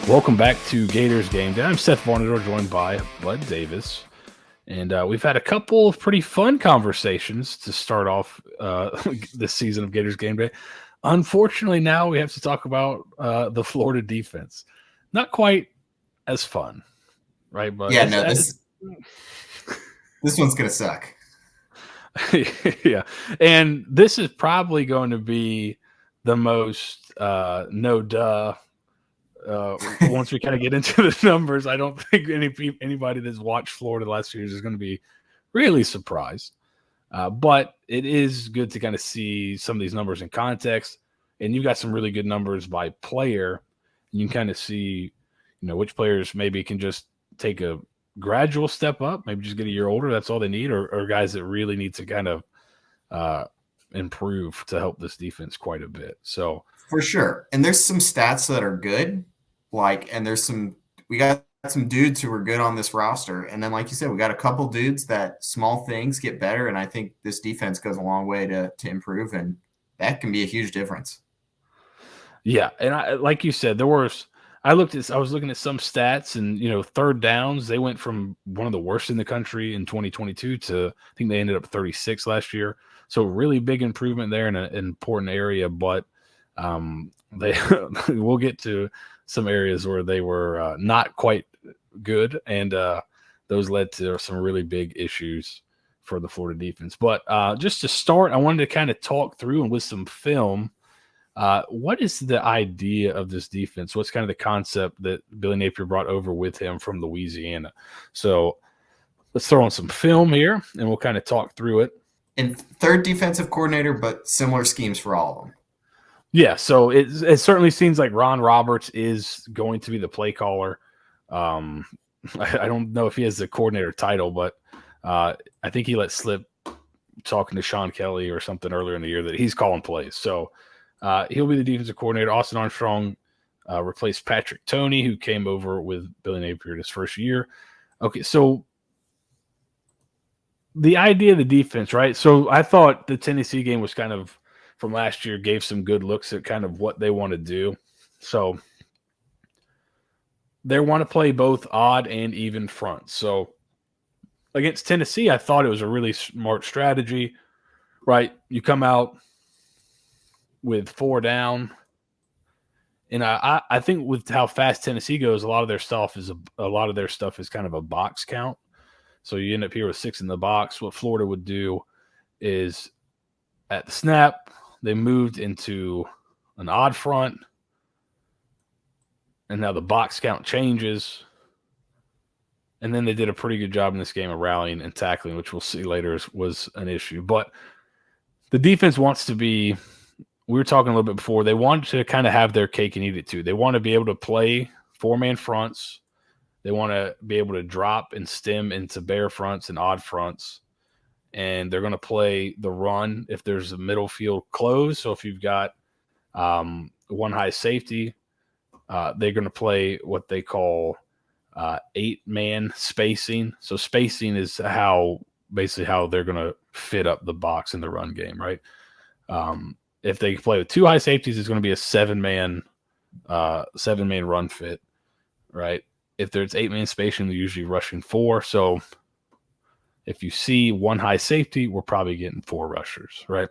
Welcome back to Gators Gameday. I'm Seth Varnadore, joined by Bud Davis. And we've had a couple of pretty fun conversations to start off this season of Gators Gameday. Unfortunately, now we have to talk about the Florida defense. Not quite as fun, right? But yeah, no, this one's going to suck. Yeah. And this is probably going to be the most no-duh. Once we kind of get into the numbers, I don't think anybody that's watched Florida the last few years is going to be really surprised. But it is good to kind of see some of these numbers in context. And you've got some really good numbers by player. You can kind of see, which players maybe can just take a gradual step up, maybe just get a year older. That's all they need, or guys that really need to kind of improve to help this defense quite a bit. So for sure. And there's some stats that are good. And we got some dudes who are good on this roster. And then, like you said, we got a couple dudes that small things get better. And I think this defense goes a long way to improve. And that can be a huge difference. Yeah. And like you said, I was looking at some stats and, third downs, they went from one of the worst in the country in 2022 to, I think they ended up 36 last year. So really big improvement there in an important area, but we'll get to some areas where they were not quite good, and those led to some really big issues for the Florida defense. But just to start, I wanted to kind of talk through and with some film, what is the idea of this defense? What's kind of the concept that Billy Napier brought over with him from Louisiana? So let's throw on some film here, and we'll kind of talk through it. And third defensive coordinator, but similar schemes for all of them. Yeah, so it certainly seems like Ron Roberts is going to be the play caller. I don't know if he has the coordinator title, but I think he let slip talking to Sean Kelly or something earlier in the year that he's calling plays. So he'll be the defensive coordinator. Austin Armstrong replaced Patrick Toney, who came over with Billy Napier his first year. Okay, so the idea of the defense, right? So I thought the Tennessee game was kind of from last year, gave some good looks at kind of what they want to do. So they want to play both odd and even front. So against Tennessee, I thought it was a really smart strategy, right? You come out with 4 down. And I think with how fast Tennessee goes, a lot of their stuff is kind of a box count. So you end up here with 6 in the box. What Florida would do is at the snap, they moved into an odd front, and now the box count changes. And then they did a pretty good job in this game of rallying and tackling, which we'll see later was an issue. But the defense wants to be – we were talking a little bit before. They want to kind of have their cake and eat it too. They want to be able to play 4-man fronts. They want to be able to drop and stem into bare fronts and odd fronts. And they're going to play the run if there's a middle field close. So if you've got one high safety, they're going to play what they call 8-man spacing. So spacing is basically how they're going to fit up the box in the run game, right? If they play with 2 high safeties, it's going to be a 7-man run fit, right? If there's 8-man spacing, they're usually rushing 4. So if you see 1 high safety, we're probably getting 4 rushers, right?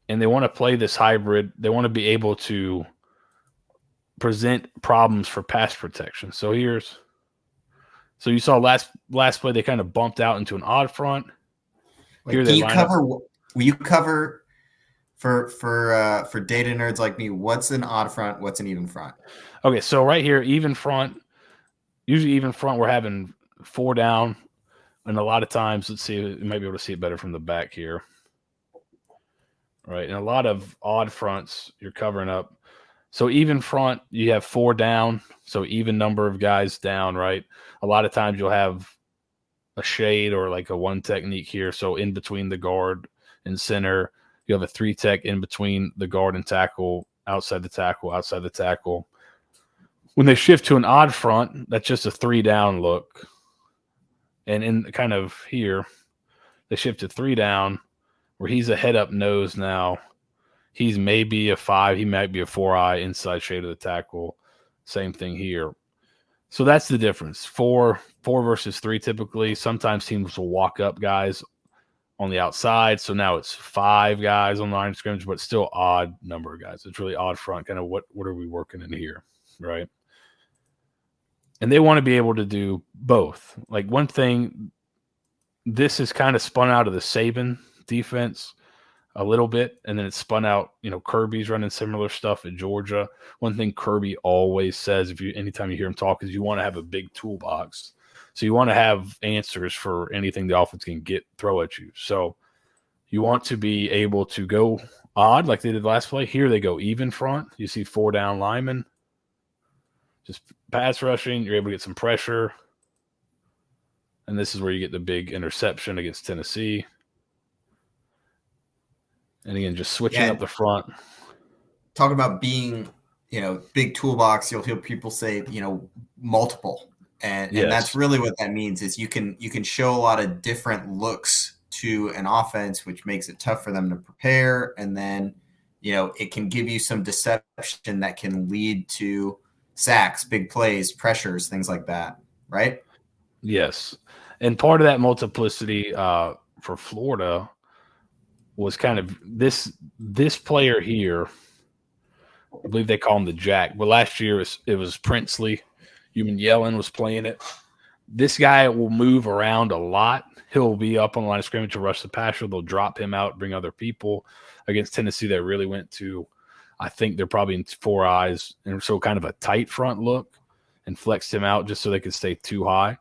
And they want to play this hybrid. They want to be able to present problems for pass protection. So you saw last play, they kind of bumped out into an odd front. Will you cover for data nerds like me, what's an odd front, what's an even front? Okay, so right here, even front, usually even front, we're having 4 down, and a lot of times, let's see, you might be able to see it better from the back here. Right, and a lot of odd fronts, you're covering up. So even front, you have 4 down, so even number of guys down, right? A lot of times you'll have a shade or like a 1 technique here, so in between the guard and center, you have a 3 tech in between the guard and tackle, outside the tackle. When they shift to an odd front, that's just a 3 down look. And in kind of here, they shift to 3 down, where he's a head up nose now, He's maybe a 5. He might be a 4-eye inside shade of the tackle. Same thing here. So that's the difference. Four versus 3 typically. Sometimes teams will walk up guys on the outside. So now it's 5 guys on the line of scrimmage, but still odd number of guys. It's really odd front. Kind of what are we working in here, right? And they want to be able to do both. Like one thing, this is kind of spun out of the Saban defense a little bit, and then it's spun out. Kirby's running similar stuff at Georgia. One thing Kirby always says, anytime you hear him talk, is you want to have a big toolbox. So you want to have answers for anything the offense can throw at you. So you want to be able to go odd like they did last play. Here they go even front. You see 4 down linemen. Just pass rushing. You're able to get some pressure. And this is where you get the big interception against Tennessee. And again, just switching up the front. Talk about being, big toolbox. You'll hear people say, multiple. And that's really what that means is you can show a lot of different looks to an offense, which makes it tough for them to prepare. And then, it can give you some deception that can lead to sacks, big plays, pressures, things like that. Right? Yes. And part of that multiplicity for Florida was kind of this player here. I believe they call him the Jack. But last year it was Princely. Human Yellen was playing it. This guy will move around a lot. He'll be up on the line of scrimmage to rush the passer. They'll drop him out, bring other people. Against Tennessee, they really went to, I think they're probably in 4 eyes, and so kind of a tight front look and flexed him out just so they could stay too high.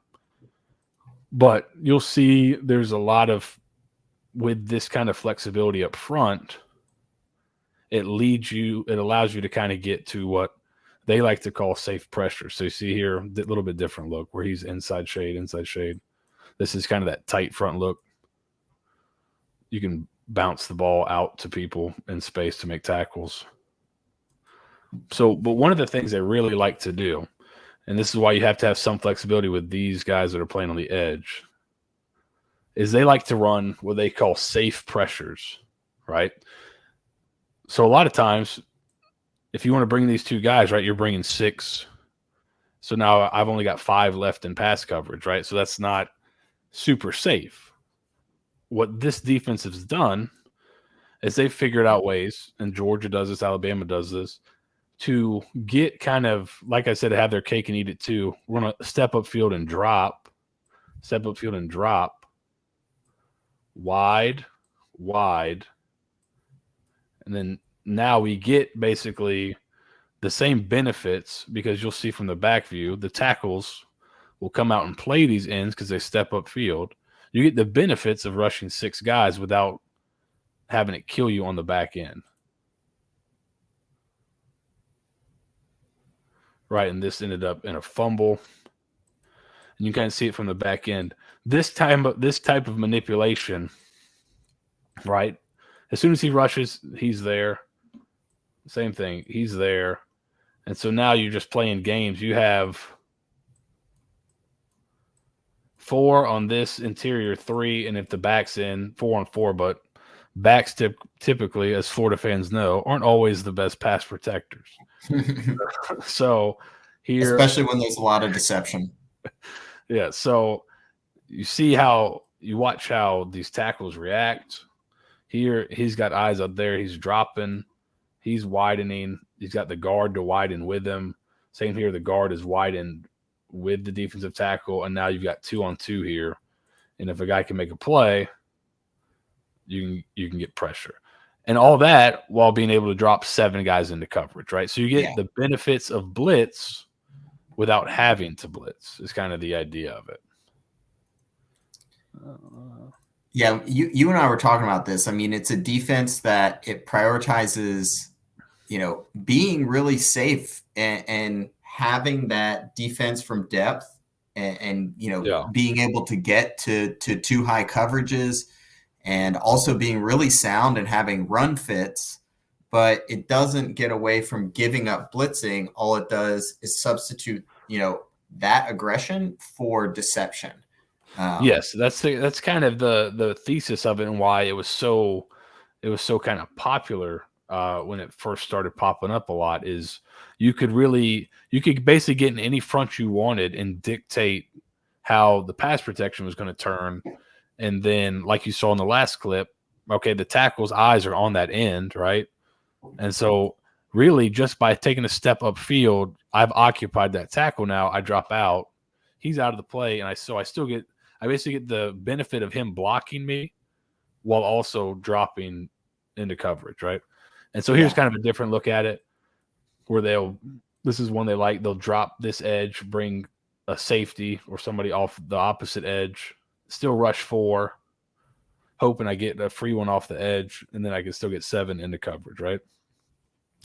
But you'll see there's a lot of, with this kind of flexibility up front, it allows you to kind of get to what they like to call safe pressure. So you see here a little bit different look where he's inside shade. This is kind of that tight front look. You can bounce the ball out to people in space to make tackles. So, but one of the things they really like to do, and this is why you have to have some flexibility with these guys that are playing on the edge, is they like to run what they call safe pressures, right? So a lot of times, if you want to bring these 2 guys, right, you're bringing 6. So now I've only got 5 left in pass coverage, right? So that's not super safe. What this defense has done is they've figured out ways, and Georgia does this, Alabama does this, to get kind of, like I said, have their cake and eat it too. We're going to step up field and drop, wide, and then now we get basically the same benefits because you'll see from the back view, the tackles will come out and play these ends because they step up field. You get the benefits of rushing 6 guys without having it kill you on the back end. Right, and this ended up in a fumble. And you kind of see it from the back end. This type of manipulation, right? As soon as he rushes, he's there. Same thing, he's there. And so now you're just playing games. You have 4 on this interior, 3, and if the back's in, 4 on 4, but backs typically, as Florida fans know, aren't always the best pass protectors. So here, especially when there's a lot of deception. Yeah, so you watch how these tackles react. Here, he's got eyes up there. He's dropping. He's widening. He's got the guard to widen with him. Same here. The guard is widened with the defensive tackle, and now you've got 2 on 2 here. And if a guy can make a play, you can get pressure. And all that while being able to drop 7 guys into coverage, right? So you get the benefits of blitz without having to blitz is kind of the idea of it. Yeah, you and I were talking about this. I mean, it's a defense that it prioritizes, being really safe and having that defense from depth and being able to get to 2 high coverages and also being really sound and having run fits, but it doesn't get away from giving up blitzing. All it does is substitute, that aggression for deception. Yes, that's kind of the thesis of it and why it was so kind of popular when it first started popping up a lot is you could basically get in any front you wanted and dictate how the pass protection was going to turn. And then, like you saw in the last clip, okay, the tackle's eyes are on that end, right? And so really just by taking a step upfield, I've occupied that tackle now. I drop out. He's out of the play. And I basically get the benefit of him blocking me while also dropping into coverage, right? And so here's kind of a different look at it where this is one they like. They'll drop this edge, bring a safety or somebody off the opposite edge, still rush 4, hoping I get a free one off the edge, and then I can still get 7 into coverage, right?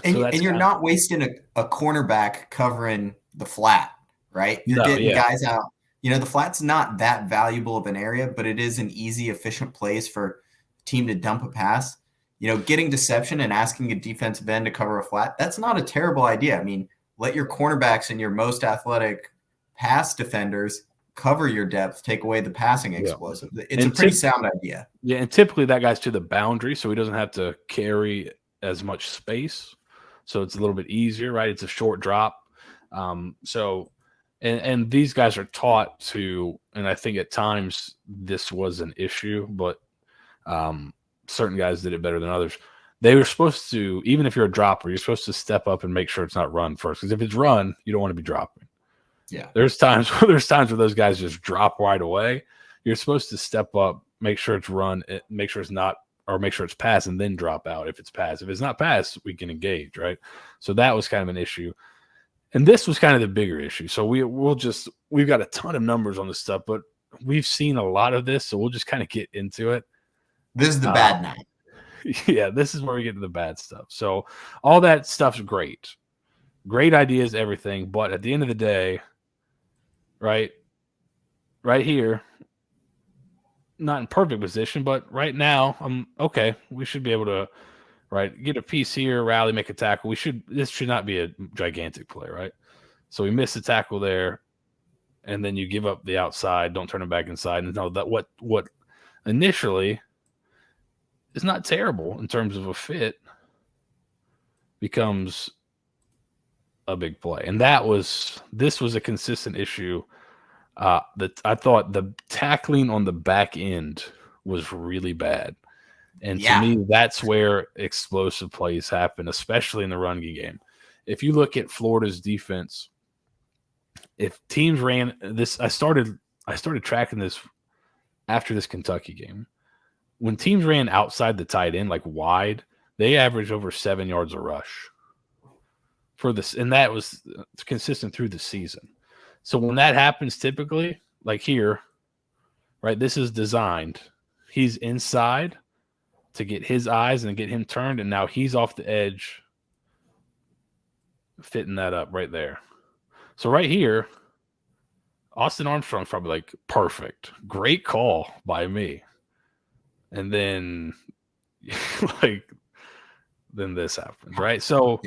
And you're not wasting a cornerback covering the flat, right? You're getting guys out. The flat's not that valuable of an area, but it is an easy, efficient place for a team to dump a pass. Getting deception and asking a defensive end to cover a flat, that's not a terrible idea. I mean, let your cornerbacks and your most athletic pass defenders cover your depth, take away the passing explosive. It's a pretty sound idea. Yeah, and typically that guy's to the boundary, so he doesn't have to carry as much space. So it's a little bit easier, right? It's a short drop. And these guys are taught to, and I think at times this was an issue, but certain guys did it better than others. They were supposed to, even if you're a dropper, you're supposed to step up and make sure it's not run first. Because if it's run, you don't want to be dropping. Yeah. There's times where those guys just drop right away. You're supposed to step up, make sure it's run, make sure it's not, or make sure it's pass, and then drop out if it's pass. If it's not pass, we can engage, right? So that was kind of an issue. And this was kind of the bigger issue. So we've got a ton of numbers on this stuff, but we've seen a lot of this, so we'll just kind of get into it. This is the bad night. Yeah, this is where we get to the bad stuff. So all that stuff's great. Great ideas, everything. But at the end of the day, right here, not in perfect position, but right now, okay. We should be able to, get a piece here, rally, make a tackle. This should not be a gigantic play, right? So we miss the tackle there, and then you give up the outside, don't turn it back inside. And know that what initially is not terrible in terms of a fit becomes a big play. And this was a consistent issue. That I thought the tackling on the back end was really bad. And to me, that's where explosive plays happen, especially in the run game. If you look at Florida's defense, if teams ran this, I started tracking this after this Kentucky game. When teams ran outside the tight end, like wide, they averaged over 7 yards a rush for this, and that was consistent through the season. So when that happens, typically, like here, right, this is designed. He's inside to get his eyes and get him turned, and now he's off the edge, fitting that up right there. So right here, Austin Armstrong's probably like, perfect. Great call by me. And then, then this happens, right? So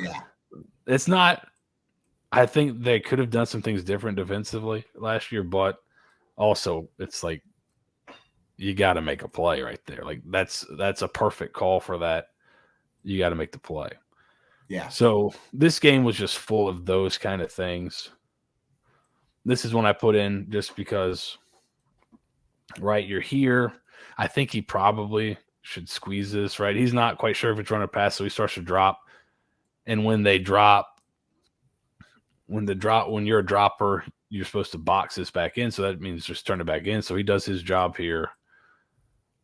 it's not – I think they could have done some things different defensively last year, but also it's like you got to make a play right there. Like that's a perfect call for that. You got to make the play. Yeah. So this game was just full of those kind of things. This is one I put in just because, right, you're here. I think he probably should squeeze this, right? He's not quite sure if it's run or pass, so he starts to drop. And when you're a dropper, you're supposed to box this back in. So that means just turn it back in. So he does his job here,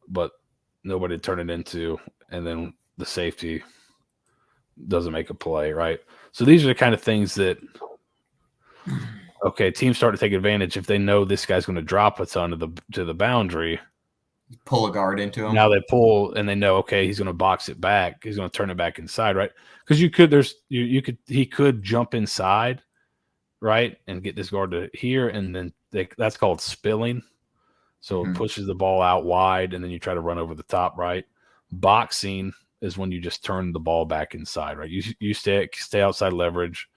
but nobody turned it into, and then the safety doesn't make a play, right? So these are the kind of things that, okay, teams start to take advantage if they know this guy's going to drop a ton to the boundary. Pull a guard into him. Now they pull and they know, okay, he's going to box it back. He's going to turn it back inside, right? Because he could jump inside, right, and get this guard to here, and then that's called spilling. So it pushes the ball out wide, and then you try to run over the top, right? Boxing is when you just turn the ball back inside, right? You stay outside leverage.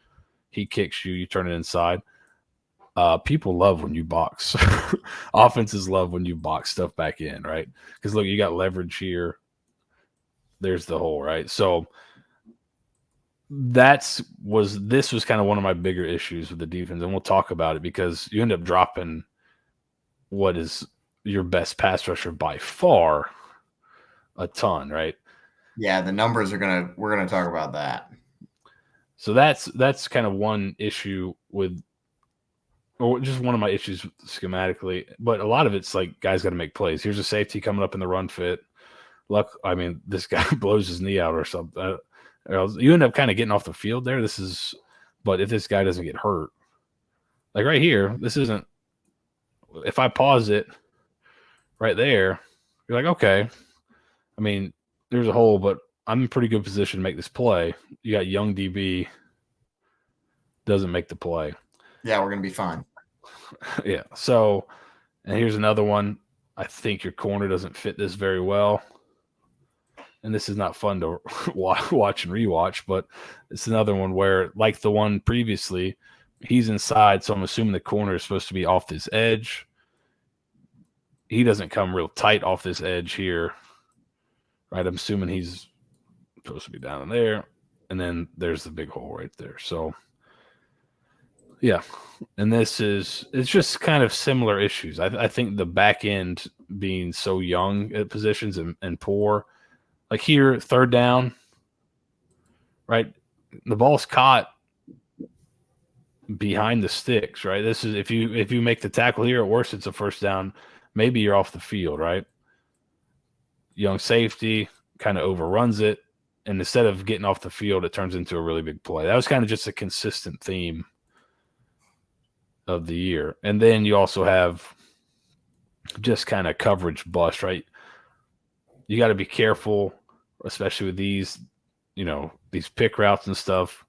He kicks you, you turn it inside. People love when you box. Offenses love when you box stuff back in, right? Because look, you got leverage here. There's the hole, right? So this was kind of one of my bigger issues with the defense, and we'll talk about it because you end up dropping what is your best pass rusher by far a ton, right? Yeah, the numbers we're gonna talk about that. So that's kind of one issue with, or just one of my issues schematically. But a lot of it's like guys got to make plays. Here's a safety coming up in the run fit. I mean, this guy blows his knee out or something. You end up kind of getting off the field there. But if this guy doesn't get hurt, like right here, this isn't. If I pause it right there, you're like, okay. I mean, there's a hole, but I'm in pretty good position to make this play. You got young DB, doesn't make the play. Yeah, we're gonna be fine. Yeah. So, and here's another one. I think your corner doesn't fit this very well. And this is not fun to watch and rewatch, but it's another one where, like the one previously, he's inside, so I'm assuming the corner is supposed to be off this edge. He doesn't come real tight off this edge here, right? I'm assuming he's supposed to be down in there, and then there's the big hole right there. So, yeah, and it's just kind of similar issues. I think the back end being so young at positions and poor. Like here, third down, right? The ball's caught behind the sticks, right? This is if you make the tackle here, at worst it's a first down. Maybe you're off the field, right? Young safety kind of overruns it, and instead of getting off the field, it turns into a really big play. That was kind of just a consistent theme of the year. And then you also have just kind of coverage bust, right? You got to be careful, especially with these pick routes and stuff,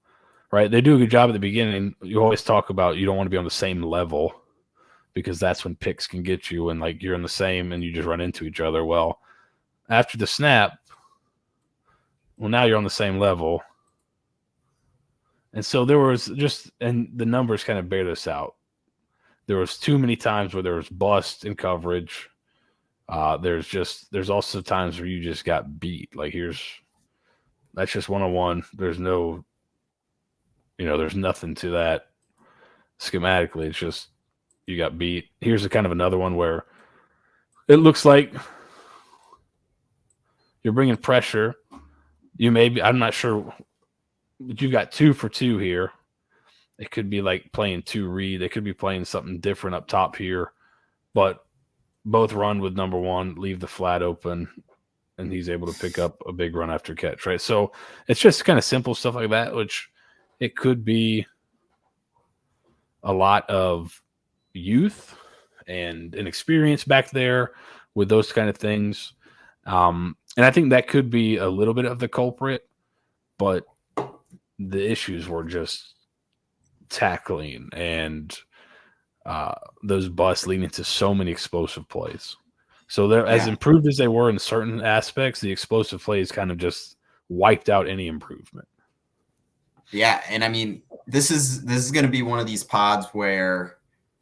right? They do a good job at the beginning. You always talk about you don't want to be on the same level because that's when picks can get you, and like you're in the same and you just run into each other. Well, after the snap, now you're on the same level. And so there was and the numbers kind of bear this out. There was too many times where there was bust in coverage. There's also times where you just got beat. Like that's just 101. There's no, there's nothing to that schematically. It's just you got beat. Here's kind of another one where it looks like you're bringing pressure. I'm not sure, but you've got 2 for 2 here. It could be like playing 2 read. They could be playing something different up top here, but both run with number 1, leave the flat open, and he's able to pick up a big run after catch, right? So it's just kind of simple stuff like that, which it could be a lot of youth and inexperience back there with those kind of things. And I think that could be a little bit of the culprit, but the issues were just tackling and those busts leading to so many explosive plays. So they're as improved as they were in certain aspects, the explosive plays kind of just wiped out any improvement. Yeah, and I mean, this is going to be one of these pods where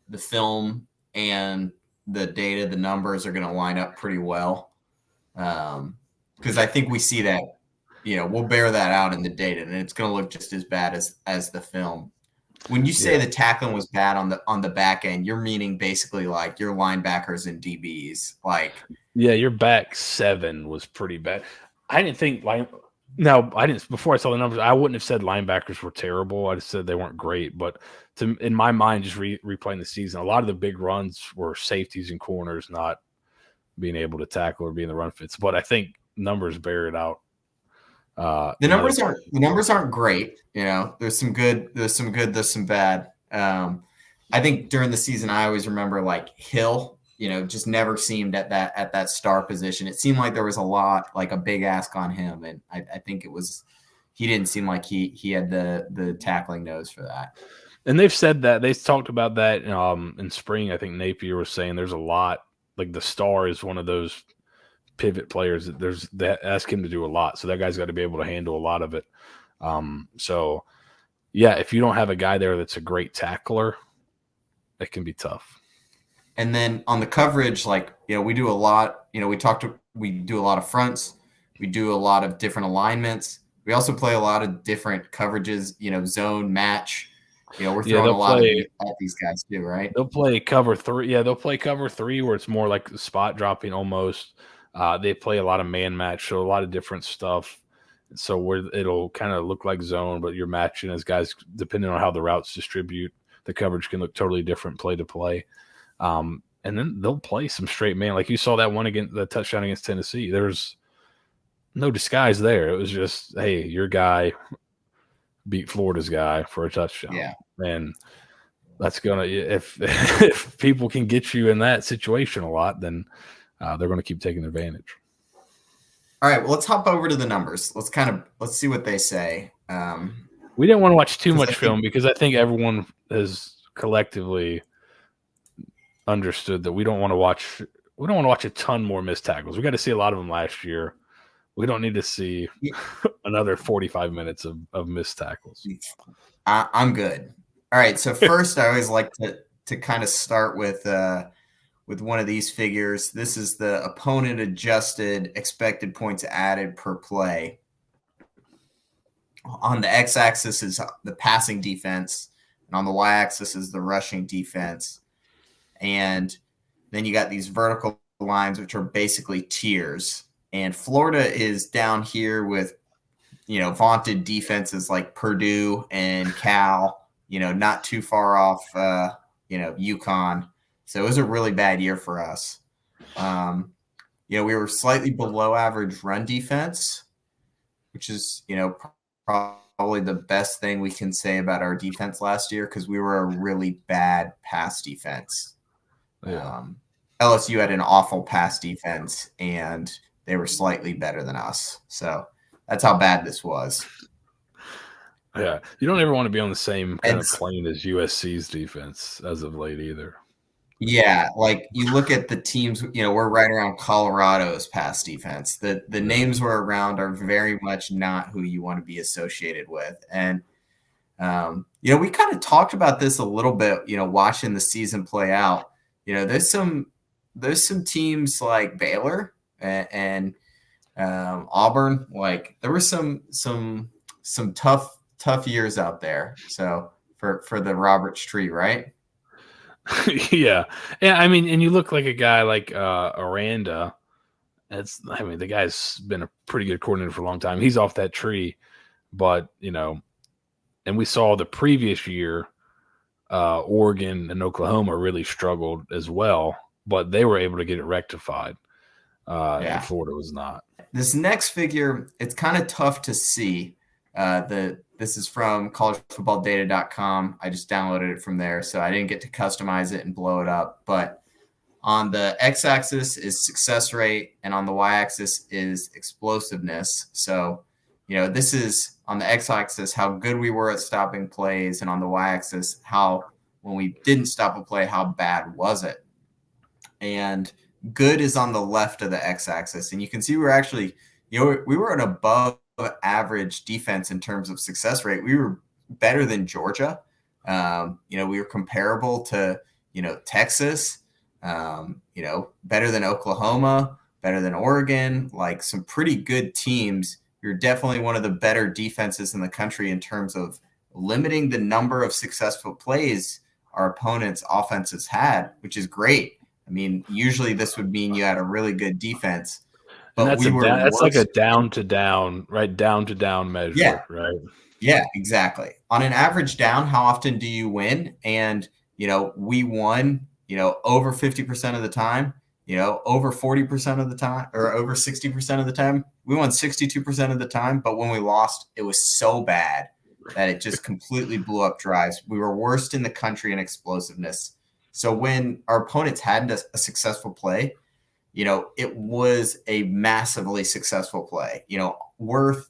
the film and the data, the numbers are going to line up pretty well, because I think we see that, we'll bear that out in the data, and it's going to look just as bad as the film. When you say the tackling was bad on the back end, you're meaning basically like your linebackers and DBs, like your back 7 was pretty bad. I didn't think before I saw the numbers, I wouldn't have said linebackers were terrible. I just said they weren't great. But in my mind, just replaying the season, a lot of the big runs were safeties and corners not being able to tackle or be in the run fits. But I think numbers bear it out. The numbers aren't great. There's some good, there's some bad. I think during the season, I always remember like Hill, just never seemed at that star position. It seemed like there was a lot, like a big ask on him. And I think he didn't seem like he had the tackling nose for that. And they've said that, they talked about that in spring. I think Napier was saying there's a lot, like the star is one of those pivot players that ask him to do a lot. So that guy's got to be able to handle a lot of it. So yeah, if you don't have a guy there that's a great tackler, it can be tough. And then on the coverage, like, we do a lot, we do a lot of fronts. We do a lot of different alignments. We also play a lot of different coverages, zone, match. We're Yeah, throwing a lot at these guys too, right? they'll play cover 3. Yeah, they'll play cover 3 where it's more like spot dropping almost. They play a lot of man match, so a lot of different stuff. So where it'll kind of look like zone, but you're matching as guys depending on how the routes distribute. The coverage can look totally different play to play. And then they'll play some straight man. Like you saw that one against the touchdown against Tennessee. There's no disguise there. It was just, hey, your guy beat Florida's guy for a touchdown. Yeah. And that's gonna if people can get you in that situation a lot, then they're gonna keep taking advantage. All right, well, let's hop over to the numbers. Let's see what they say. We didn't want to watch too much film because I think everyone has collectively understood that we don't want to watch a ton more missed tackles. We got to see a lot of them last year. We don't need to see another 45 minutes of missed tackles. I'm good. All right. So first, I always like to kind of start with one of these figures. This is the opponent adjusted expected points added per play. On the x-axis is the passing defense, and on the y-axis is the rushing defense. And then you got these vertical lines, which are basically tiers. And Florida is down here with, vaunted defenses like Purdue and Cal, not too far off, UConn. So it was a really bad year for us. We were slightly below average run defense, which is, probably the best thing we can say about our defense last year because we were a really bad pass defense. Yeah. LSU had an awful pass defense, and they were slightly better than us. So that's how bad this was. Yeah. You don't ever want to be on the same kind of plane as USC's defense as of late either. Yeah, like you look at the teams, we're right around Colorado's pass defense. The names we're around are very much not who you want to be associated with. And, we kind of talked about this a little bit, watching the season play out. There's some teams like Baylor and Auburn. Like there were some tough years out there. So for the Roberts tree, right? Yeah. I mean, and you look like a guy like Aranda. The guy's been a pretty good coordinator for a long time. He's off that tree, but and we saw the previous year, Oregon and Oklahoma really struggled as well, but they were able to get it rectified. And Florida was not. This next figure, it's kind of tough to see. This is from collegefootballdata.com. I just downloaded it from there, so I didn't get to customize it and blow it up. But on the x-axis is success rate, and on the y-axis is explosiveness. So, this is on the x-axis how good we were at stopping plays, and on the y-axis how when we didn't stop a play, how bad was it? And good is on the left of the x-axis, and you can see we're actually, we were an above average defense in terms of success rate. We were better than Georgia. We were comparable to, Texas, better than Oklahoma, better than Oregon, like some pretty good teams. You're definitely one of the better defenses in the country in terms of limiting the number of successful plays our opponents' offenses had, which is great. I mean, usually this would mean you had a really good defense. But that's like a down to down, right? Down to down measure, right? Yeah, exactly. On an average down, how often do you win? And, we won, over 50% of the time, over 40% of the time, or over 60% of the time. We won 62% of the time, but when we lost, it was so bad that it just completely blew up drives. We were worst in the country in explosiveness. So when our opponents had a successful play, it was a massively successful play, worth,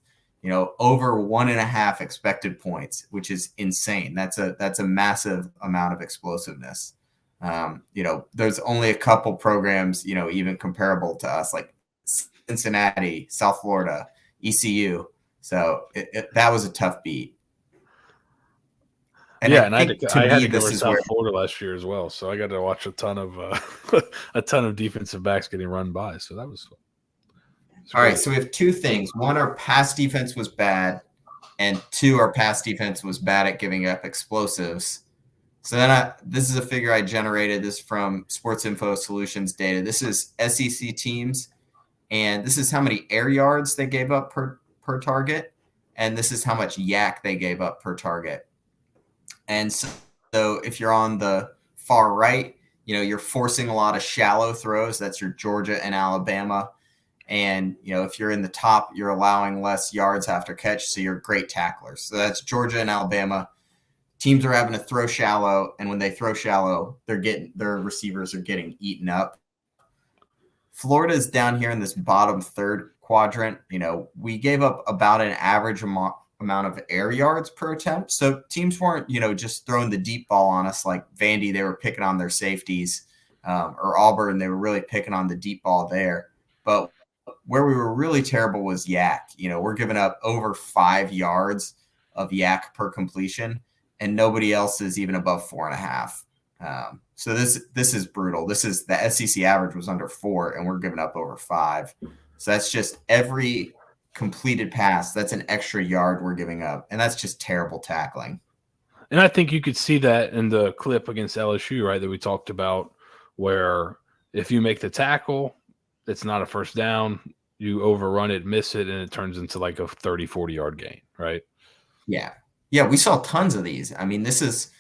over 1.5 expected points, which is insane. That's a massive amount of explosiveness. There's only a couple programs, even comparable to us, like Cincinnati, South Florida, ECU. So that was a tough beat. And I had to cover South Florida last year as well, so I got to watch a ton of defensive backs getting run by. So that was fun. All right, so we have two things. One, our pass defense was bad, and two, our pass defense was bad at giving up explosives. So then this is a figure I generated. This is from Sports Info Solutions data. This is SEC teams, and this is how many air yards they gave up per target, and this is how much yak they gave up per target. And so if you're on the far right, you're forcing a lot of shallow throws. That's your Georgia and Alabama. And, if you're in the top, you're allowing less yards after catch. So you're great tacklers. So that's Georgia and Alabama. Teams are having to throw shallow. And when they throw shallow, their receivers are getting eaten up. Florida is down here in this bottom third quadrant. We gave up about an average amount of air yards per attempt. So teams weren't, just throwing the deep ball on us like Vandy. They were picking on their safeties, or Auburn. They were really picking on the deep ball there. But where we were really terrible was yak. We're giving up over 5 yards of yak per completion, and nobody else is even above 4.5. So this is brutal. This is the SEC average was under 4, and we're giving up over 5. So that's just every completed pass. That's an extra yard we're giving up, and that's just terrible tackling. And I think you could see that in the clip against LSU, right, that we talked about, where if you make the tackle, it's not a first down, you overrun it, miss it, and it turns into like a 30, 40-yard gain, right? Yeah. Yeah, we saw tons of these. I mean, this is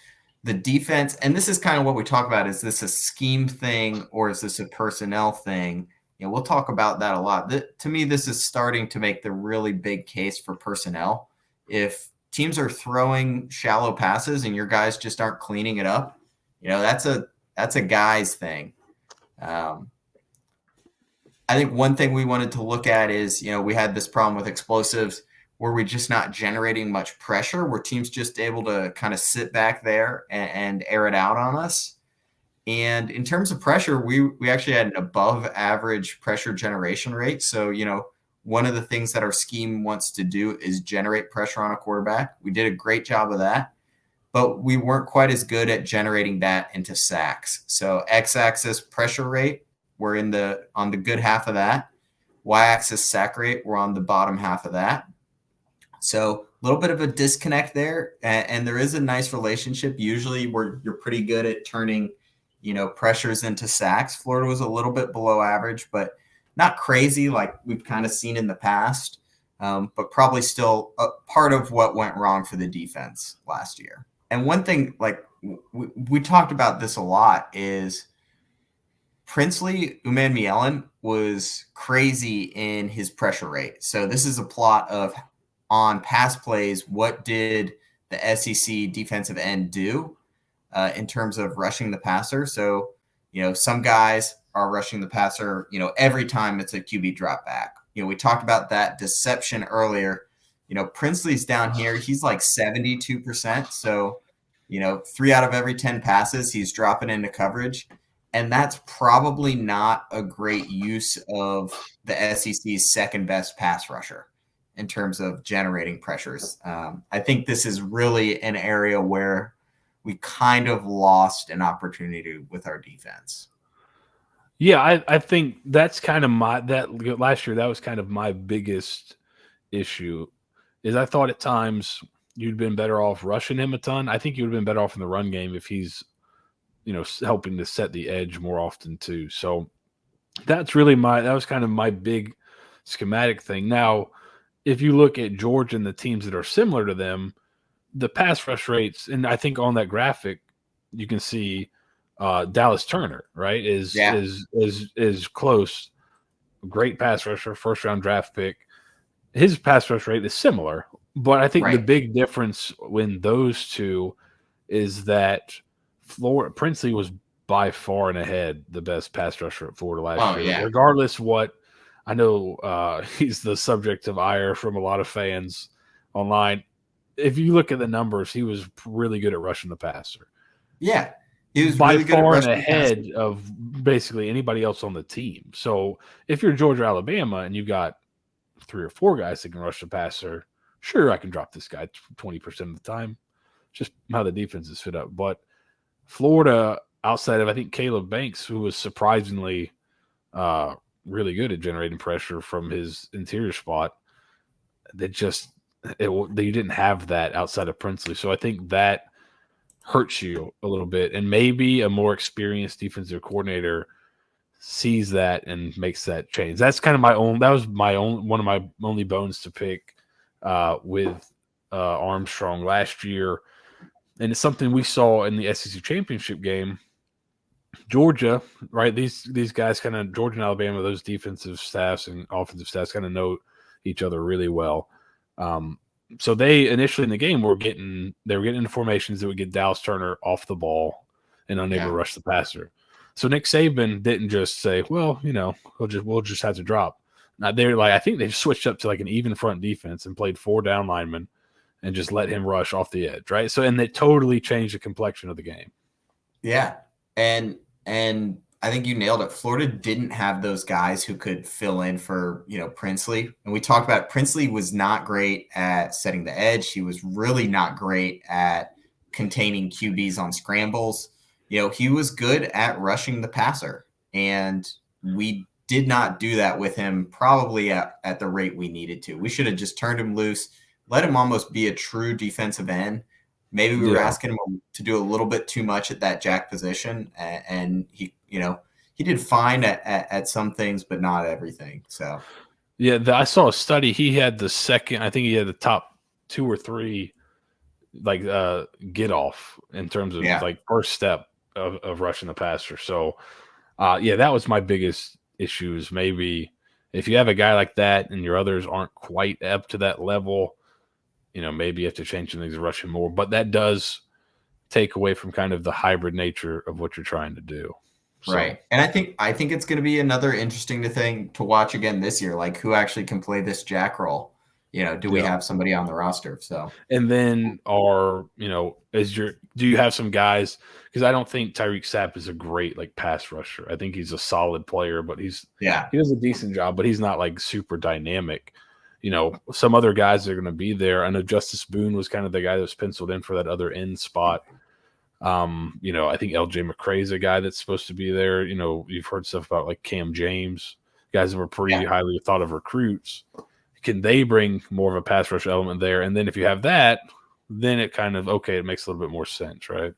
the defense, and this is kind of what we talk about. Is this a scheme thing or is this a personnel thing? We'll talk about that a lot. To me, this is starting to make the really big case for personnel. If teams are throwing shallow passes and your guys just aren't cleaning it up, that's a guy's thing. I think one thing we wanted to look at is, we had this problem with explosives where we're just not generating much pressure, where teams just able to kind of sit back there and air it out on us. And in terms of pressure, we actually had an above average pressure generation rate. So, one of the things that our scheme wants to do is generate pressure on a quarterback. We did a great job of that, but we weren't quite as good at generating that into sacks. So x-axis pressure rate, we're on the good half of that. Y-axis sack rate, we're on the bottom half of that. So a little bit of a disconnect there, and there is a nice relationship. Usually you're pretty good at turning, pressures into sacks. Florida was a little bit below average, but not crazy like we've kind of seen in the past, but probably still a part of what went wrong for the defense last year. And one thing, like we talked about this a lot, is Princely Umanmielen was crazy in his pressure rate. So this is a plot of on pass plays, what did the SEC defensive end do in terms of rushing the passer? So, some guys are rushing the passer, every time it's a QB drop back. We talked about that deception earlier. Princely's down here. He's like 72%. So, 3 out of every 10 passes, he's dropping into coverage. And that's probably not a great use of the SEC's second best pass rusher in terms of generating pressures. I think this is really an area where we kind of lost an opportunity with our defense. Yeah, I think that's kind of last year, that was kind of my biggest issue, is I thought at times you'd been better off rushing him a ton. I think you would have been better off in the run game if he's, helping to set the edge more often too. So that was kind of my big schematic thing. Now, if you look at Georgia and the teams that are similar to them, the pass rush rates, and I think on that graphic you can see Dallas Turner, right, is close. Great pass rusher, first round draft pick. His pass rush rate is similar, but I think the big difference in those two is that Princely was by far and ahead the best pass rusher at Florida last year. Yeah. Regardless what, I know he's the subject of ire from a lot of fans online. If you look at the numbers, he was really good at rushing the passer. Yeah. He was by really good far at and ahead of basically anybody else on the team. So if you're Georgia, Alabama, and you've got 3 or 4 guys that can rush the passer, sure, I can drop this guy 20% of the time. Just how the defense is fit up. But Florida, outside of, I think, Caleb Banks, who was surprisingly really good at generating pressure from his interior spot. That just they didn't have that outside of Princely. So I think that hurts you a little bit. And maybe a more experienced defensive coordinator sees that and makes that change. That's kind of my own. That was my own one of my only bones to pick with Armstrong last year, and it's something we saw in the SEC championship game. Georgia, right? These guys kind of Georgia and Alabama, those defensive staffs and offensive staffs kind of know each other really well. So they initially in the game were getting into formations that would get Dallas Turner off the ball and unable to rush the passer. So Nick Saban didn't just say, well, we'll just have to drop. Now they're like, I think they switched up to like an even front defense and played 4 down linemen and just let him rush off the edge, right? So and they totally changed the complexion of the game. Yeah. And I think you nailed it. Florida didn't have those guys who could fill in for, Princely. And we talked about Princely was not great at setting the edge. He was really not great at containing QBs on scrambles. He was good at rushing the passer. And we did not do that with him probably at the rate we needed to. We should have just turned him loose, let him almost be a true defensive end. Maybe we were asking him to do a little bit too much at that jack position, and he did fine at some things, but not everything. So, yeah, I saw a study. He had the second. I think he had the top 2 or 3, like get off in terms of like first step of rushing the passer. So, that was my biggest issue. Is maybe if you have a guy like that and your others aren't quite up to that level. Maybe you have to change some things to rush him more, but that does take away from kind of the hybrid nature of what you're trying to do. So, right. And I think it's going to be another interesting thing to watch again this year, like who actually can play this jack role. Do we have somebody on the roster? So, and then do you have some guys? Because I don't think Tyreek Sapp is a great like pass rusher. I think he's a solid player, but he does a decent job, but he's not like super dynamic. Some other guys are going to be there. I know Justice Boone was kind of the guy that was penciled in for that other end spot. I think LJ McCray is a guy that's supposed to be there. You've heard stuff about like Cam James, guys that were pretty highly thought of recruits. Can they bring more of a pass rush element there? And then if you have that, then it kind of, it makes a little bit more sense, right?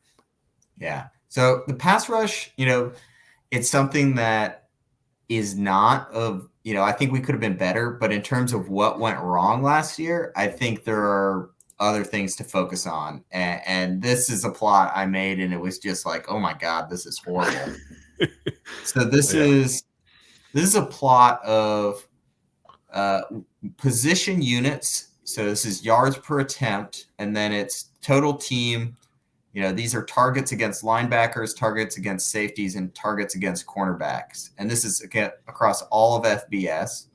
Yeah. So the pass rush, it's something that is not of, I think we could have been better, but in terms of what went wrong last year, I think there are other things to focus on. And this is a plot I made, and it was just like, oh my God, this is horrible. So this is a plot of position units. So this is yards per attempt, and then it's total team. These are targets against linebackers, targets against safeties, and targets against cornerbacks. And this is across all of FBS.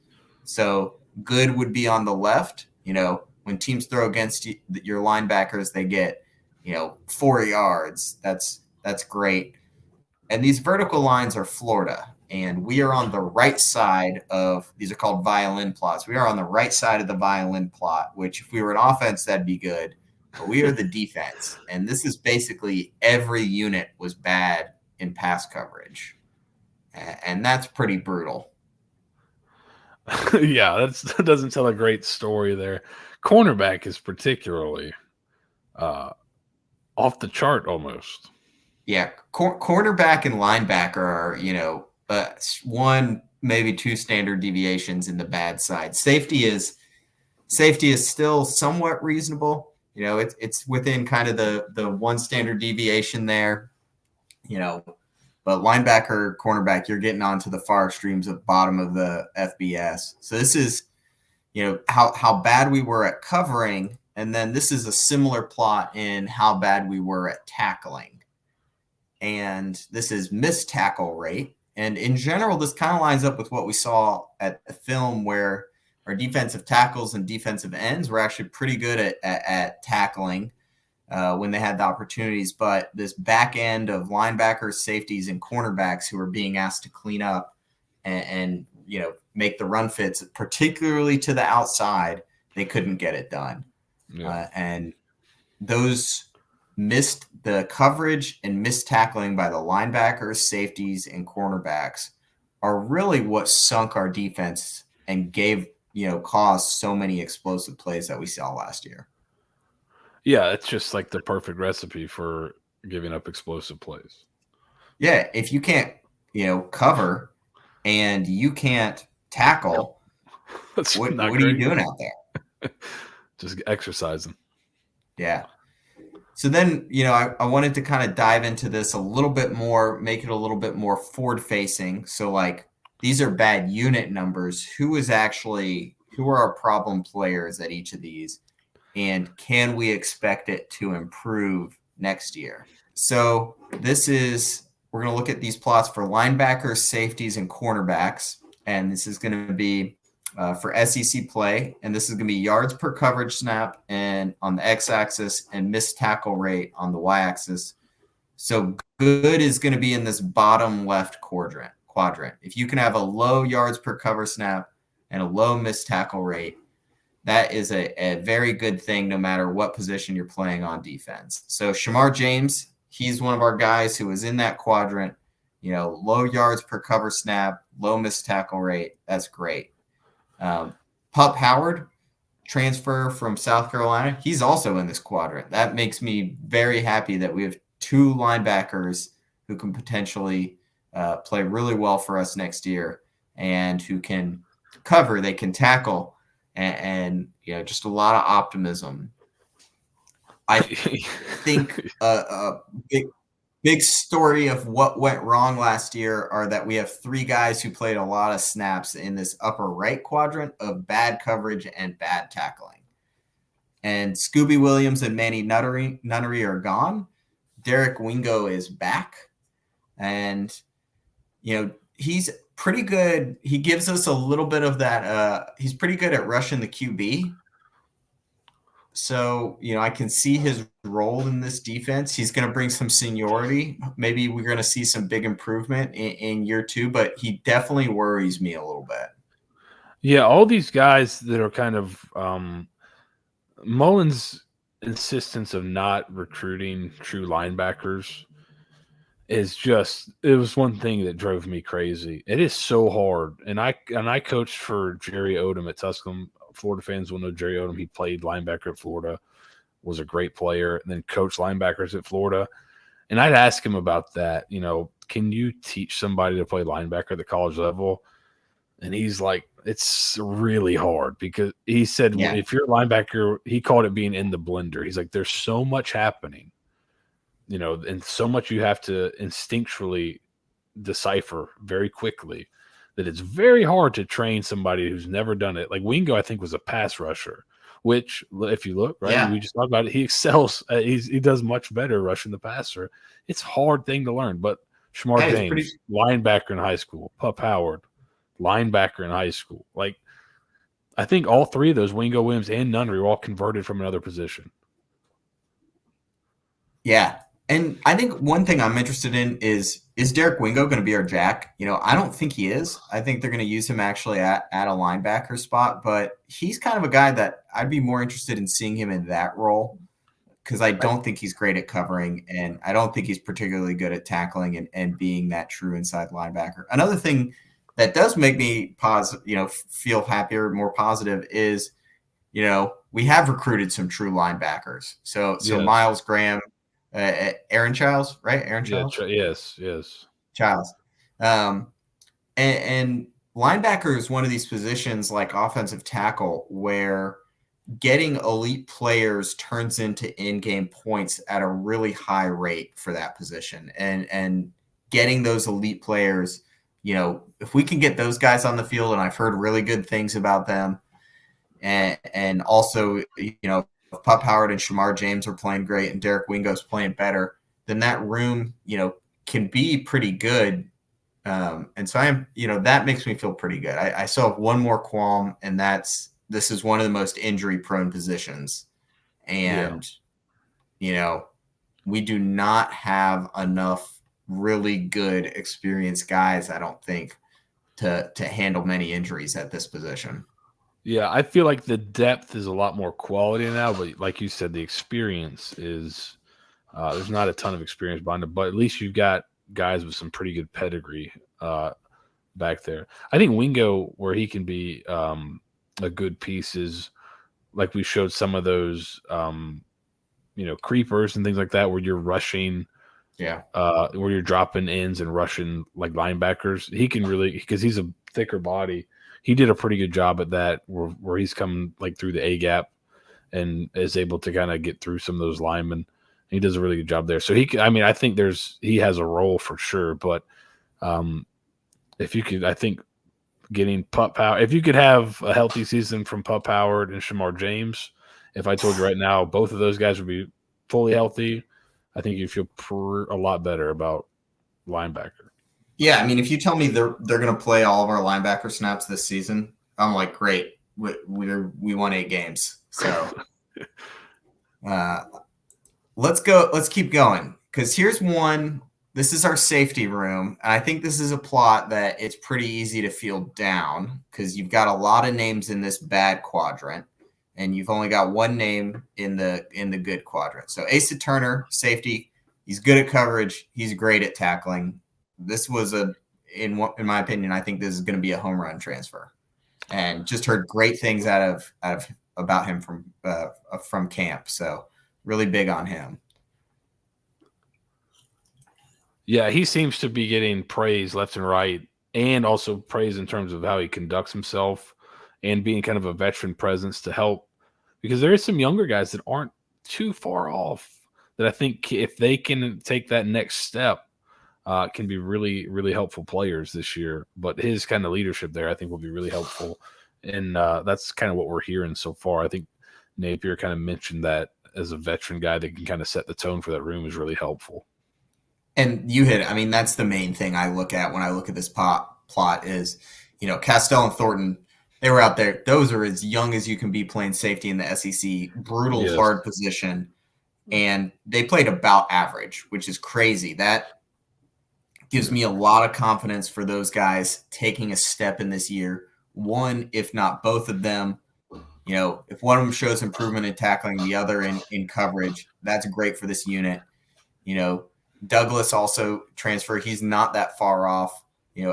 So good would be on the left. When teams throw against your linebackers, they get, 4 yards. That's great. And these vertical lines are Florida. And we are on the right side of, these are called violin plots. We are on the right side of the violin plot, which if we were an offense, that'd be good. But we are the defense. And this is basically every unit was bad in pass coverage. And that's pretty brutal. That doesn't tell a great story there. Cornerback is particularly off the chart almost. Yeah, cornerback and linebacker are, 1, maybe 2 standard deviations in the bad side. Safety is still somewhat reasonable. It's within kind of the 1 standard deviation there. But linebacker, cornerback, you're getting onto the far extremes of bottom of the FBS. So this is, how bad we were at covering, and then this is a similar plot in how bad we were at tackling. And this is missed tackle rate. And in general, this kind of lines up with what we saw at the film where our defensive tackles and defensive ends were actually pretty good at tackling when they had the opportunities. But this back end of linebackers, safeties, and cornerbacks who are being asked to clean up and make the run fits, particularly to the outside, they couldn't get it done. Yeah. And those missed the coverage and missed tackling by the linebackers, safeties, and cornerbacks are really what sunk our defense and gave, caused so many explosive plays that we saw last year. Yeah, it's just like the perfect recipe for giving up explosive plays. Yeah, if you can't, cover and you can't tackle, That's what not are you great. doing out there? Just exercising. Yeah. So then, I wanted to kind of dive into this a little bit more, make it a little bit more forward facing. So like these are bad unit numbers. Who are our problem players at each of these? And can we expect it to improve next year? So we're going to look at these plots for linebackers, safeties, and cornerbacks. And this is going to be for SEC play. And this is going to be yards per coverage snap and on the x-axis and missed tackle rate on the y-axis. So good is going to be in this bottom left quadrant. If you can have a low yards per cover snap and a low missed tackle rate, that is a very good thing no matter what position you're playing on defense. So Shamar James, he's one of our guys who was in that quadrant, low yards per cover snap, low missed tackle rate. That's great. Pup Howard, transfer from South Carolina, he's also in this quadrant. That makes me very happy that we have two linebackers who can potentially play really well for us next year and who can cover, they can tackle, and just a lot of optimism. I think a big story of what went wrong last year are that we have three guys who played a lot of snaps in this upper right quadrant of bad coverage and bad tackling. And Scooby Williams and Manny Nunnery are gone. Derek Wingo is back. And, he's pretty good. He gives us a little bit of that. He's pretty good at rushing the QB. So, I can see his role in this defense. He's going to bring some seniority. Maybe we're going to see some big improvement in year two, but he definitely worries me a little bit. Yeah, all these guys that are kind of Mullen's insistence of not recruiting true linebackers it was one thing that drove me crazy. It is so hard. And I coached for Jerry Odom at Tusculum. Florida fans will know Jerry Odom. He played linebacker at Florida, was a great player, and then coached linebackers at Florida. And I'd ask him about that. Can you teach somebody to play linebacker at the college level? And he's like, it's really hard because he said, if you're a linebacker, he called it being in the blender. He's like, there's so much happening, and so much you have to instinctually decipher very quickly that it's very hard to train somebody who's never done it. Like Wingo, I think, was a pass rusher, which if you look, right, we just talked about it, he excels. He does much better rushing the passer. It's a hard thing to learn, but Shamar James, linebacker in high school, Pup Howard, linebacker in high school. Like, I think all three of those, Wingo, Williams, and Nunnery, were all converted from another position. Yeah. And I think one thing I'm interested in is Derek Wingo going to be our jack? I don't think he is. I think they're going to use him actually at a linebacker spot, but he's kind of a guy that I'd be more interested in seeing him in that role because I don't think he's great at covering, and I don't think he's particularly good at tackling and being that true inside linebacker. Another thing that does make me feel happier, more positive is, we have recruited some true linebackers. So Miles Graham, Aaron Childs, right? Aaron Childs? Yes. Childs. And linebacker is one of these positions like offensive tackle where getting elite players turns into in-game points at a really high rate for that position. And getting those elite players, if we can get those guys on the field, and I've heard really good things about them, and also, if Pup Howard and Shamar James are playing great and Derek Wingo's playing better, then that room, can be pretty good. And so that makes me feel pretty good. I still have one more qualm, and this is one of the most injury prone positions. And, we do not have enough really good experienced guys, I don't think, to handle many injuries at this position. Yeah, I feel like the depth is a lot more quality now, but like you said, the experience is there's not a ton of experience behind it, but at least you've got guys with some pretty good pedigree. back there. I think Wingo, where he can be a good piece, is like we showed some of those, creepers and things like that, where you're rushing, Yeah. where you're dropping ends and rushing like linebackers. He can really, because he's a thicker body. He did a pretty good job at that, where he's come like through the A gap and is able to kind of get through some of those linemen. He does a really good job there. So I think he has a role for sure. But if you could, I think getting Pup Howard, if you could have a healthy season from Pup Howard and Shamar James, if I told you right now both of those guys would be fully healthy, I think you feel a lot better about linebacker. Yeah, I mean, if you tell me they're going to play all of our linebacker snaps this season, I'm like, great. We won 8 games. So let's go. Let's keep going, because here's one. This is our safety room, and I think this is a plot that it's pretty easy to feel down, because you've got a lot of names in this bad quadrant, and you've only got one name in the good quadrant. So Asa Turner, safety, he's good at coverage. He's great at tackling. This was in my opinion, I think this is going to be a home run transfer, and just heard great things about him from camp. So really big on him. Yeah, he seems to be getting praise left and right, and also praise in terms of how he conducts himself and being kind of a veteran presence to help, because there is some younger guys that aren't too far off that I think if they can take that next step, can be really, really helpful players this year. But his kind of leadership there, I think, will be really helpful. And that's kind of what we're hearing so far. I think Napier kind of mentioned that as a veteran guy that can kind of set the tone for that room is really helpful. And you hit it. I mean, that's the main thing I look at when I look at this plot is, Castell and Thornton, they were out there. Those are as young as you can be playing safety in the SEC, brutal, Yes. hard position. And they played about average, which is crazy. That gives me a lot of confidence for those guys taking a step in this year. One, if not both of them, if one of them shows improvement in tackling, the other in coverage, that's great for this unit. Douglas also transferred. He's not that far off.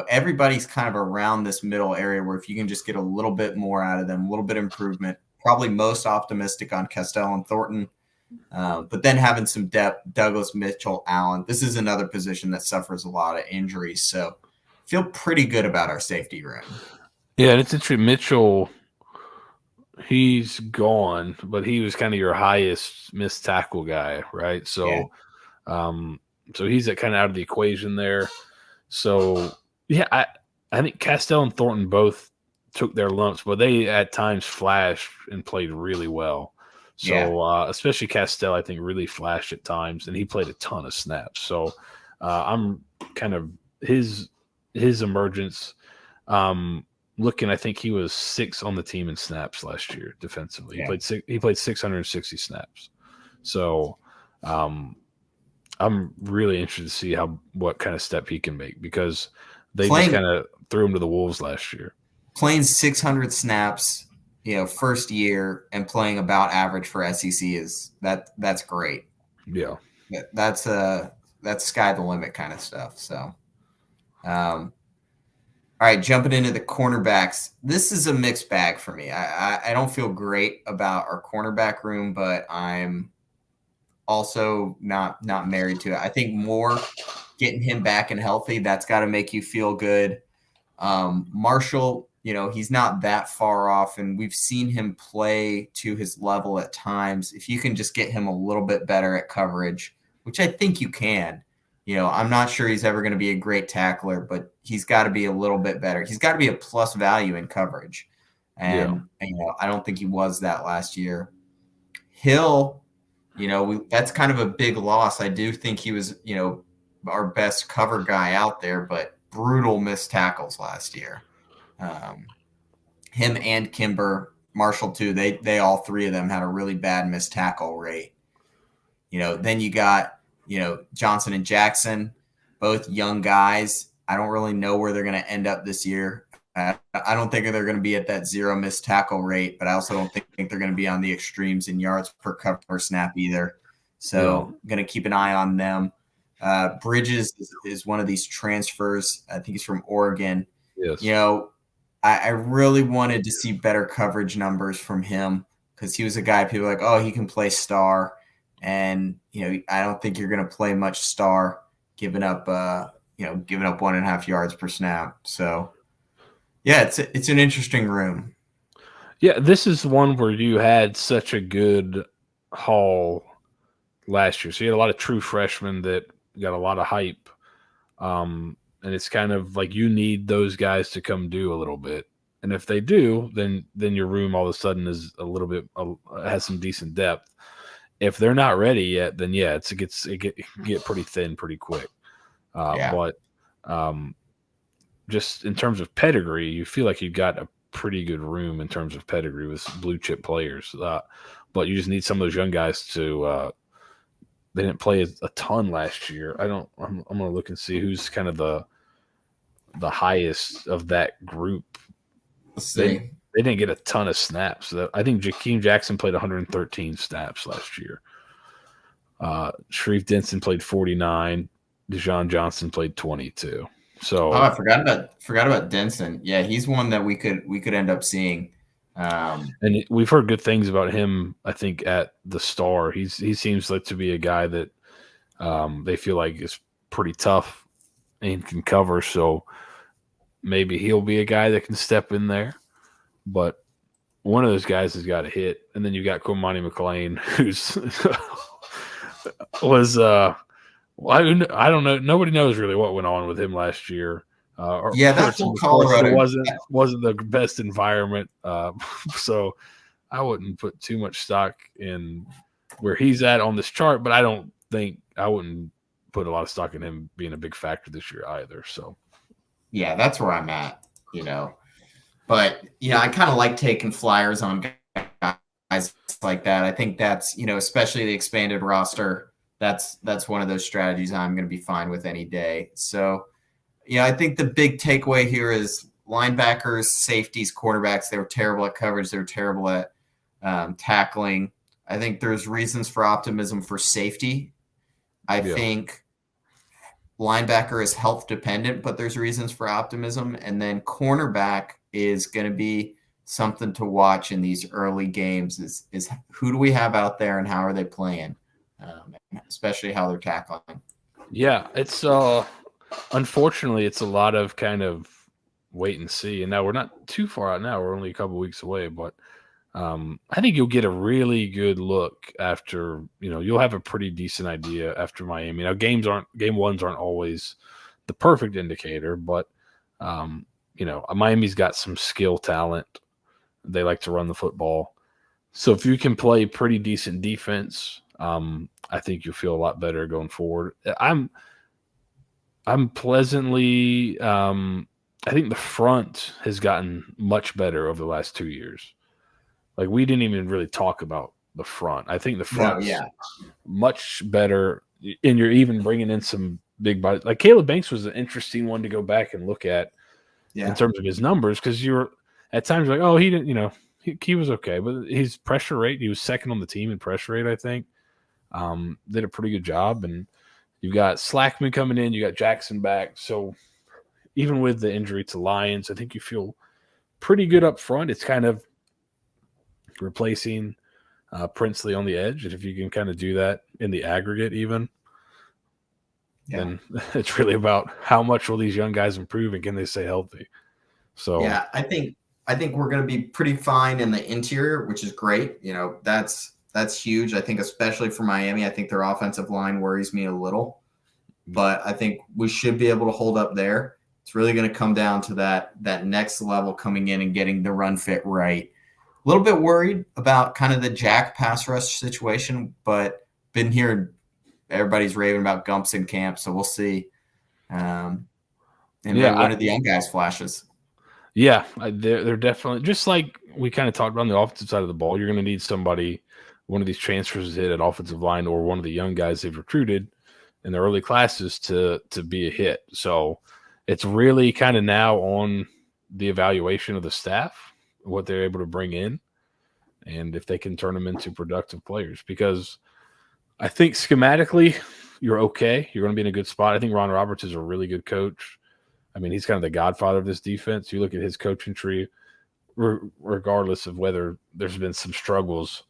Everybody's kind of around this middle area where if you can just get a little bit more out of them, a little bit of improvement, probably most optimistic on Castell and Thornton. But then having some depth, Douglas, Mitchell, Allen, this is another position that suffers a lot of injuries. So feel pretty good about our safety room. Yeah, and it's interesting. Mitchell, he's gone, but he was kind of your highest missed tackle guy, right? So, so he's kind of out of the equation there. So, yeah, I think Castell and Thornton both took their lumps, but they at times flashed and played really well. So, especially Castell, I think, really flashed at times, and he played a ton of snaps. So, I'm kind of his emergence. Looking, I think he was 6th on the team in snaps last year defensively. Yeah. He played 660 snaps. So, I'm really interested to see what kind of step he can make, because they just kind of threw him to the wolves last year. Playing 600 snaps, first year and playing about average for SEC that's great. Yeah, that's sky the limit kind of stuff. So, all right, jumping into the cornerbacks. This is a mixed bag for me. I don't feel great about our cornerback room, but I'm also not married to it. I think more getting him back and healthy, that's got to make you feel good. Marshall, he's not that far off, and we've seen him play to his level at times. If you can just get him a little bit better at coverage, which I think you can, I'm not sure he's ever going to be a great tackler, but he's got to be a little bit better. He's got to be a plus value in coverage. And I don't think he was that last year. Hill, that's kind of a big loss. I do think he was, our best cover guy out there, but brutal missed tackles last year. Him and Kimber, Marshall too, they all three of them had a really bad missed tackle rate. Then you got, Johnson and Jackson, both young guys. I don't really know where they're going to end up this year. I don't think they're going to be at that 0 missed tackle rate, but I also don't think they're going to be on the extremes in yards per cover snap either. So I'm going to keep an eye on them. Bridges is one of these transfers. I think he's from Oregon. Yes. I really wanted to see better coverage numbers from him because he was a guy people were like, oh, he can play star. And, I don't think you're going to play much star giving up 1.5 yards per snap. So, yeah, it's an interesting room. Yeah, this is one where you had such a good haul last year. So you had a lot of true freshmen that got a lot of hype. And it's kind of like you need those guys to come do a little bit. And if they do, then your room all of a sudden is a little bit has some decent depth. If they're not ready yet, then yeah, it can get pretty thin pretty quick. Yeah. But just in terms of pedigree, you feel like you've got a pretty good room in terms of pedigree with blue chip players. But you just need some of those young guys to. They didn't play a ton last year. I'm gonna look and see who's kind of the highest of that group. Let's see. They didn't get a ton of snaps. I think Jakeem Jackson played 113 snaps last year. Sharif Denson played 49. Deshaun Johnson played 22. So I forgot about Denson. Yeah, he's one that we could end up seeing. And we've heard good things about him. I think at the Star, he seems like to be a guy that they feel like is pretty tough and can cover. So maybe he'll be a guy that can step in there. But one of those guys has got to hit. And then you got Cormani McLean, who's was I don't know. Nobody knows really what went on with him last year. That's what Colorado wasn't the best environment. So I wouldn't put too much stock in where he's at on this chart, but I wouldn't put a lot of stock in him being a big factor this year either. So yeah, that's where I'm at, But I kind of like taking flyers on guys like that. I think that's, especially the expanded roster, that's one of those strategies I'm going to be fine with any day. So I think the big takeaway here is linebackers, safeties, quarterbacks, they were terrible at coverage. They were terrible at tackling. I think there's reasons for optimism for safety. I think linebacker is health dependent, but there's reasons for optimism. And then cornerback is going to be something to watch in these early games is who do we have out there and how are they playing, especially how they're tackling. Yeah, it's unfortunately, it's a lot of kind of wait and see. And now we're not too far out now. We're only a couple weeks away. But I think you'll get a really good look after, you'll have a pretty decent idea after Miami. Now, game ones aren't always the perfect indicator. But, Miami's got some skill talent. They like to run the football. So if you can play pretty decent defense, I think you'll feel a lot better going forward. I'm pleasantly I think the front has gotten much better over the last 2 years. Like we didn't even really talk about the front. I think the front's much better, and you're even bringing in some big bodies. Like Caleb Banks was an interesting one to go back and look at in terms of his numbers because you're at times like, oh, he didn't, he was okay, but his pressure rate, he was second on the team in pressure rate, I think. Did a pretty good job, and you've got Slackman coming in, you got Jackson back. So even with the injury to Lyons, I think you feel pretty good up front. It's kind of replacing Princely on the edge. And if you can kind of do that in the aggregate even, then it's really about how much will these young guys improve and can they stay healthy? So yeah, I think we're going to be pretty fine in the interior, which is great. That's huge. I think especially for Miami, I think their offensive line worries me a little, but I think we should be able to hold up there. It's really going to come down to that next level coming in and getting the run fit right. A little bit worried about kind of the Jack pass rush situation, but been hearing everybody's raving about Gumps in camp, so we'll see. And maybe one of the young guys flashes. Yeah, they're definitely, just like we kind of talked about on the offensive side of the ball, you're going to need somebody, one of these transfers to hit at offensive line or one of the young guys they've recruited in the early classes to be a hit. So it's really kind of now on the evaluation of the staff, what they're able to bring in, and if they can turn them into productive players. Because I think schematically, you're okay. You're going to be in a good spot. I think Ron Roberts is a really good coach. I mean, he's kind of the godfather of this defense. You look at his coaching tree, regardless of whether there's been some struggles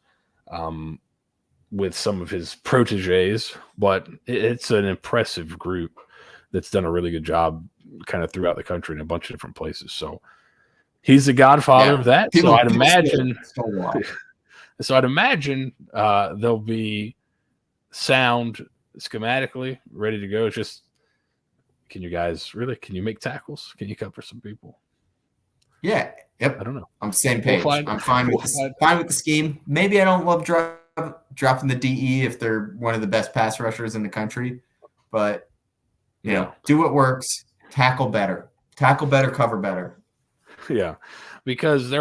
with some of his proteges, but it's an impressive group that's done a really good job kind of throughout the country in a bunch of different places. So he's the godfather of that. So I'd imagine they'll be sound schematically, ready to go. It's just, can you make tackles? Can you cover some people? Yeah. Yep. I don't know. I'm same page. I'm fine with the scheme. Maybe I don't love dropping the DE if they're one of the best pass rushers in the country, but you know, do what works. Tackle better, cover better. Yeah, because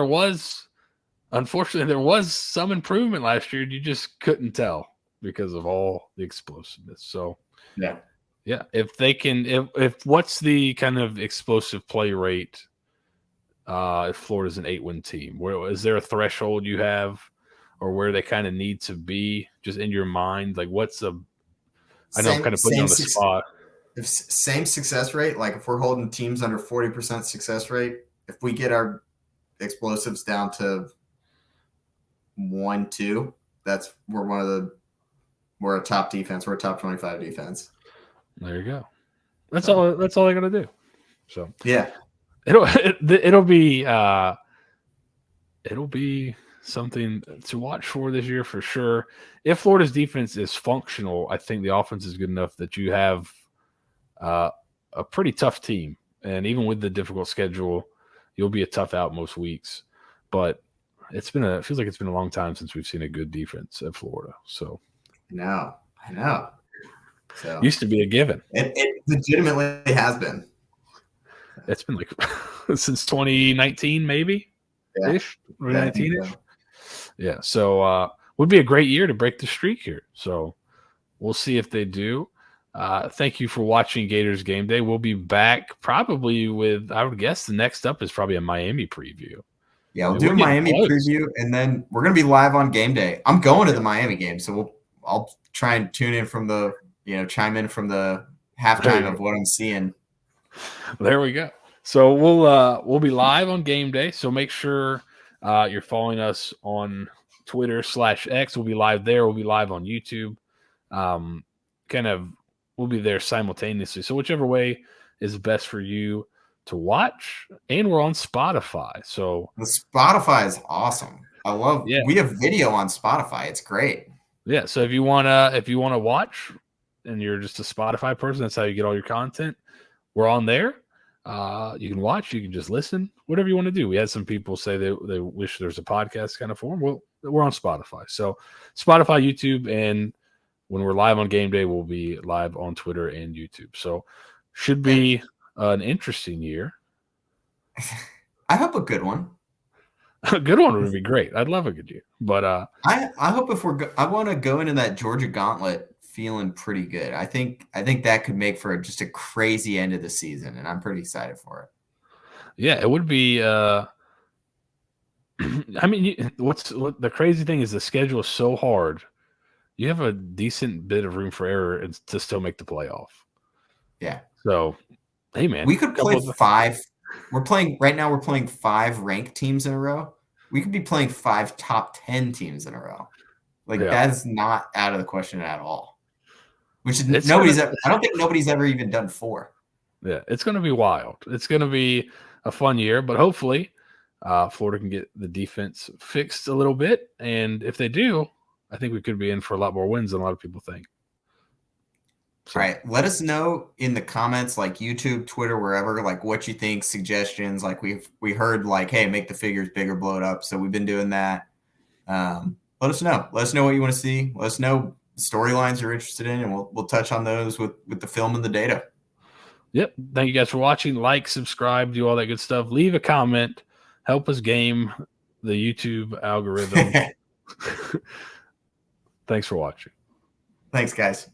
unfortunately, there was some improvement last year. You just couldn't tell because of all the explosiveness. So yeah, if they can, if what's the kind of explosive play rate? If Florida's an 8-win team, where is there a threshold you have, or where they kind of need to be, just in your mind? Like, I know I'm kind of putting you on the spot. If same success rate, like if we're holding teams under 40% success rate, if we get our explosives down to 1-2, we're a top defense. We're a top 25 defense. There you go. That's all I gotta do. So yeah, it'll be something to watch for this year for sure. If Florida's defense is functional, I think the offense is good enough that you have a pretty tough team. And even with the difficult schedule, you'll be a tough out most weeks. But it feels like it's been a long time since we've seen a good defense at Florida. So I know. So used to be a given. It legitimately has been. It's been like since 2019, maybe ish. 2019-ish. Yeah. So would be a great year to break the streak here. So we'll see if they do. Thank you for watching Gators Game Day. We'll be back probably with, I would guess the next up is probably a Miami preview. Yeah, we'll do a Miami preview, and then we're going to be live on game day. I'm going to the Miami game, so I'll try and tune in from chime in from the halftime of what I'm seeing. There we go. So we'll be live on game day. So make sure you're following us on Twitter/X. We'll be live there. We'll be live on YouTube. We'll be there simultaneously. So whichever way is best for you to watch, and we're on Spotify. So the Spotify is awesome. I love. Yeah. We have video on Spotify. It's great. Yeah. So if you wanna watch, and you're just a Spotify person, that's how you get all your content. We're on there. You can watch. You can just listen. Whatever you want to do. We had some people say they wish there's a podcast kind of form. Well, we're on Spotify. So Spotify, YouTube, and when we're live on game day, we'll be live on Twitter and YouTube. So should be an interesting year. I hope a good one. A good one would be great. I'd love a good year. But I hope I want to go into that Georgia gauntlet feeling pretty good. I think that could make for just a crazy end of the season, and I'm pretty excited for it. Yeah, it would be. I mean, what the crazy thing is, the schedule is so hard. You have a decent bit of room for error to still make the playoff. Yeah. So, hey, man. We could play 5. We're playing 5 ranked teams in a row. We could be playing 5 top 10 teams in a row. That is not out of the question at all. Which is I don't think nobody's ever even done 4. Yeah, it's going to be wild. It's going to be a fun year, but hopefully Florida can get the defense fixed a little bit. And if they do, I think we could be in for a lot more wins than a lot of people think. So. All right. Let us know in the comments, like YouTube, Twitter, wherever, like what you think, suggestions. Like we heard like, hey, make the figures bigger, blow it up. So we've been doing that. Let us know. Let us know what you want to see. Let us know storylines you're interested in, and we'll touch on those with the film and the data. Yep. Thank you guys for watching. Like, subscribe, do all that good stuff. Leave a comment. Help us game the YouTube algorithm. Thanks for watching. Thanks, guys.